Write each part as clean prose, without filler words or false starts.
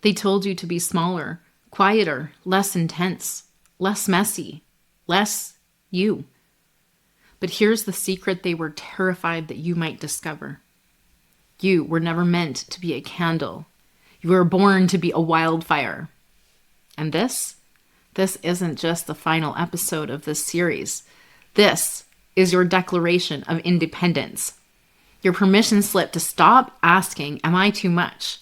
They told you to be smaller, quieter, less intense, less messy, less you. But here's the secret they were terrified that you might discover. You were never meant to be a candle. You were born to be a wildfire. And this isn't just the final episode of this series. This is your declaration of independence. Your permission slip to stop asking, am I too much?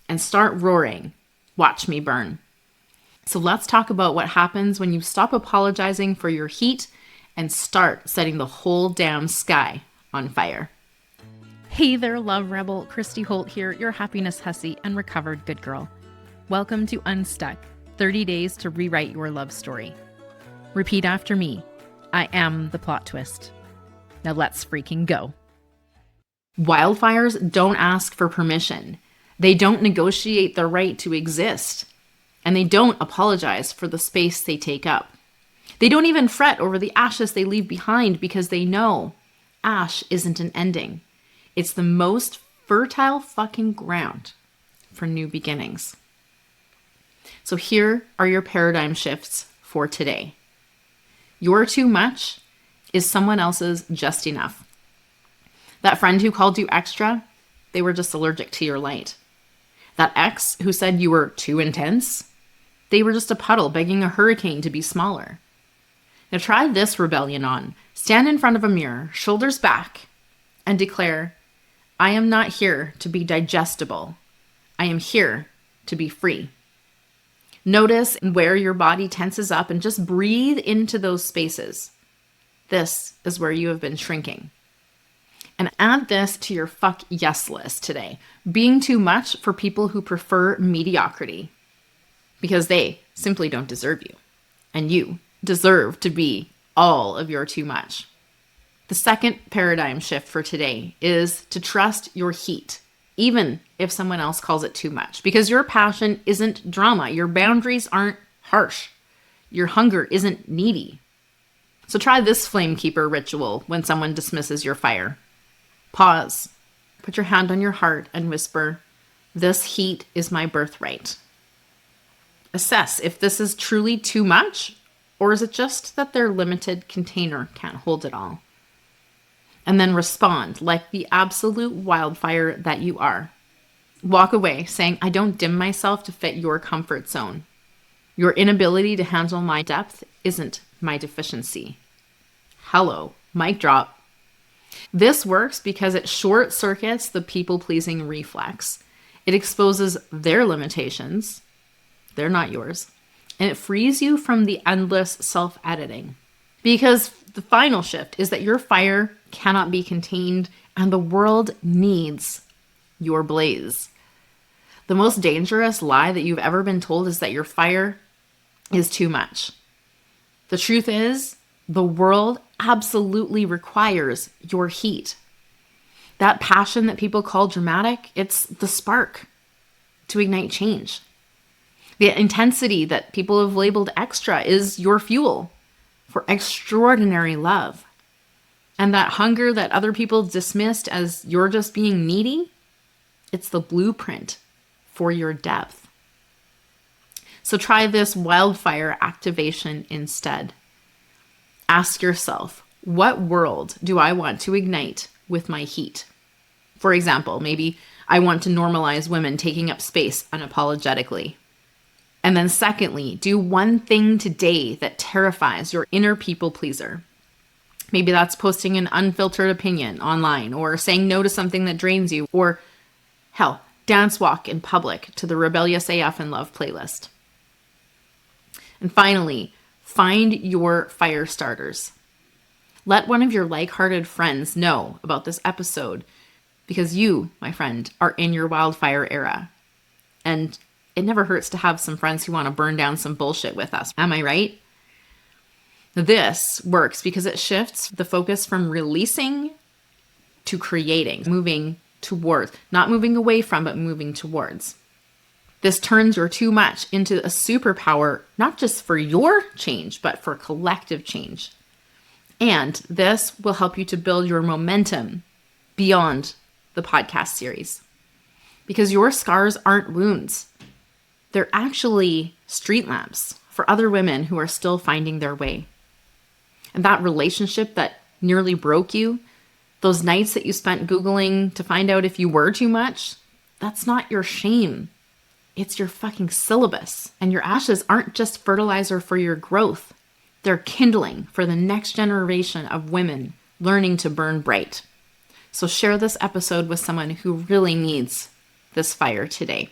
And start roaring, watch me burn. So let's talk about what happens when you stop apologizing for your heat and start setting the whole damn sky on fire. Hey there, love rebel. Christy Holt here, your happiness hussy and recovered good girl. Welcome to UNSTUCK, 30 days to rewrite your love story. Repeat after me. I am the plot twist. Now let's freaking go. Wildfires don't ask for permission. They don't negotiate the right to exist. And they don't apologize for the space they take up. They don't even fret over the ashes they leave behind because they know ash isn't an ending. It's the most fertile fucking ground for new beginnings. So here are your paradigm shifts for today. Your too much is someone else's just enough. That friend who called you extra, they were just allergic to your light. That ex who said you were too intense, they were just a puddle begging a hurricane to be smaller. Now try this rebellion on. Stand in front of a mirror, shoulders back, and declare, I am not here to be digestible. I am here to be free. Notice where your body tenses up and just breathe into those spaces. This is where you have been shrinking. And add this to your fuck yes list today. Being too much for people who prefer mediocrity. Because they simply don't deserve you. And you deserve to be all of your too much. The second paradigm shift for today is to trust your heat, even if someone else calls it too much. Because your passion isn't drama. Your boundaries aren't harsh. Your hunger isn't needy. So try this Flamekeeper Ritual when someone dismisses your fire. Pause. Put your hand on your heart and whisper, this heat is my birthright. Assess if this is truly too much, or is it just that their limited container can't hold it all? And then respond like the absolute wildfire that you are. Walk away saying, I don't dim myself to fit your comfort zone. Your inability to handle my depth isn't my deficiency. Hello, mic drop. This works because it short circuits the people-pleasing reflex. It exposes their limitations. They're not yours. And it frees you from the endless self-editing. Because the final shift is that your fire cannot be contained and the world needs your blaze. The most dangerous lie that you've ever been told is that your fire is too much. The truth is, the world absolutely requires your heat. That passion that people call dramatic, it's the spark to ignite change. The intensity that people have labeled extra is your fuel for extraordinary love. And that hunger that other people dismissed as you're just being needy, it's the blueprint for your depth. So try this wildfire activation instead. Ask yourself, what world do I want to ignite with my heat? For example, maybe I want to normalize women taking up space unapologetically. And then secondly, do one thing today that terrifies your inner people pleaser. Maybe that's posting an unfiltered opinion online, or saying no to something that drains you, or hell, dance walk in public to the Rebellious AF and Love playlist. And finally, find your fire starters. Let one of your like-hearted friends know about this episode because you, my friend, are in your wildfire era. And it never hurts to have some friends who want to burn down some bullshit with us. Am I right? This works because it shifts the focus from releasing to creating, moving towards, not moving away from, but moving towards. This turns your too much into a superpower, not just for your change, but for collective change. And this will help you to build your momentum beyond the podcast series. Because your scars aren't wounds. They're actually street lamps for other women who are still finding their way. And that relationship that nearly broke you, those nights that you spent Googling to find out if you were too much, that's not your shame. It's your fucking syllabus. And your ashes aren't just fertilizer for your growth. They're kindling for the next generation of women learning to burn bright. So share this episode with someone who really needs this fire today.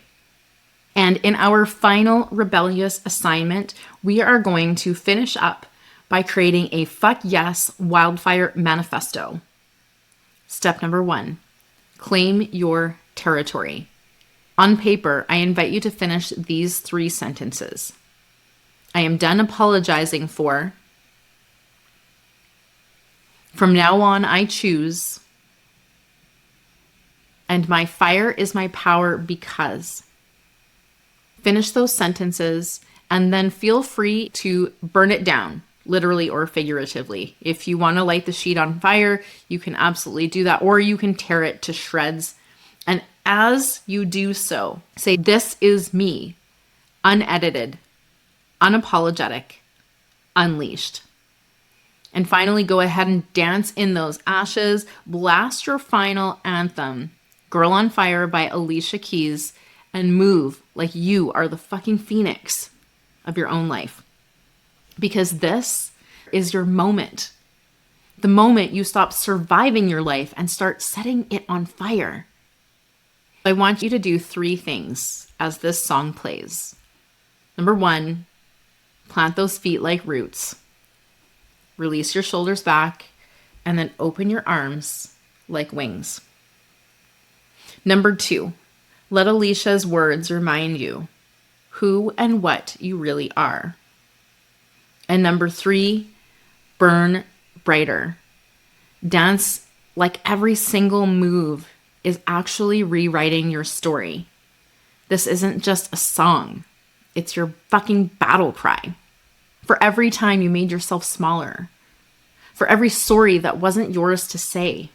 And in our final rebellious assignment, we are going to finish up by creating a fuck yes wildfire manifesto. Step number 1, claim your territory. On paper, I invite you to finish these 3 sentences. I am done apologizing for. From now on, I choose. And my fire is my power because. Finish those sentences and then feel free to burn it down, literally or figuratively. If you want to light the sheet on fire, you can absolutely do that, or you can tear it to shreds. And as you do so, say, this is me, unedited, unapologetic, unleashed. And finally, go ahead and dance in those ashes. Blast your final anthem, Girl on Fire by Alicia Keys, and move like you are the fucking phoenix of your own life. Because this is your moment. The moment you stop surviving your life and start setting it on fire. I want you to do 3 things as this song plays. Number 1, plant those feet like roots. Release your shoulders back and then open your arms like wings. Number 2, let Alicia's words remind you who and what you really are. And number 3, burn brighter. Dance like every single move is actually rewriting your story. This isn't just a song. It's your fucking battle cry. For every time you made yourself smaller. For every sorry that wasn't yours to say.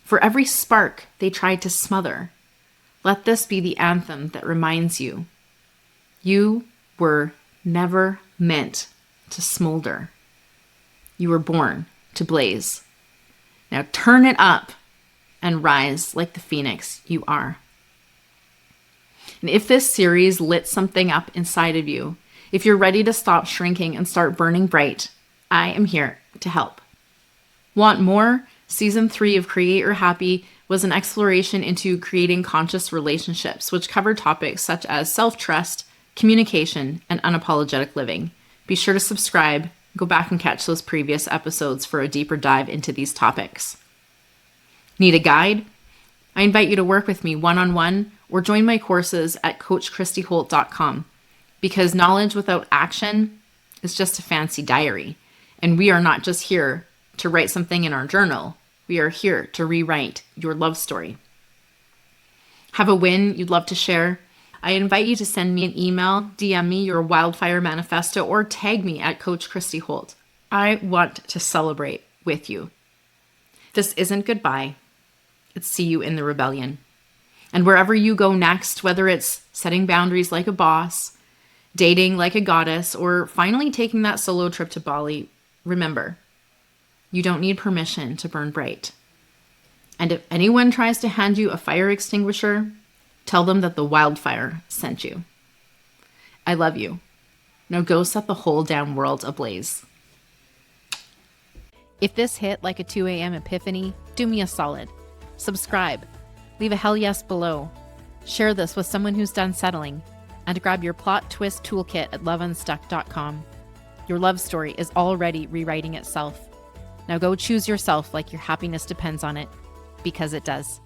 For every spark they tried to smother. Let this be the anthem that reminds you. You were never meant to smolder. You were born to blaze. Now turn it up and rise like the phoenix you are. And if this series lit something up inside of you, if you're ready to stop shrinking and start burning bright, I am here to help. Want more? Season 3 of Create Your Happy was an exploration into creating conscious relationships, which covered topics such as self-trust, communication, and unapologetic living. Be sure to subscribe, go back and catch those previous episodes for a deeper dive into these topics. Need a guide? I invite you to work with me one-on-one or join my courses at coachchristyholt.com, because knowledge without action is just a fancy diary. And we are not just here to write something in our journal. We are here to rewrite your love story. Have a win you'd love to share? I invite you to send me an email, DM me your Wildfire Manifesto, or tag me at Coach Christy Holt. I want to celebrate with you. This isn't goodbye. It's see you in the rebellion. And wherever you go next, whether it's setting boundaries like a boss, dating like a goddess, or finally taking that solo trip to Bali, remember, you don't need permission to burn bright. And if anyone tries to hand you a fire extinguisher, tell them that the wildfire sent you. I love you. Now go set the whole damn world ablaze. If this hit like a 2 a.m. epiphany, do me a solid. Subscribe. Leave a hell yes below. Share this with someone who's done settling. And grab your plot twist toolkit at loveunstuck.com. Your love story is already rewriting itself. Now go choose yourself like your happiness depends on it, because it does.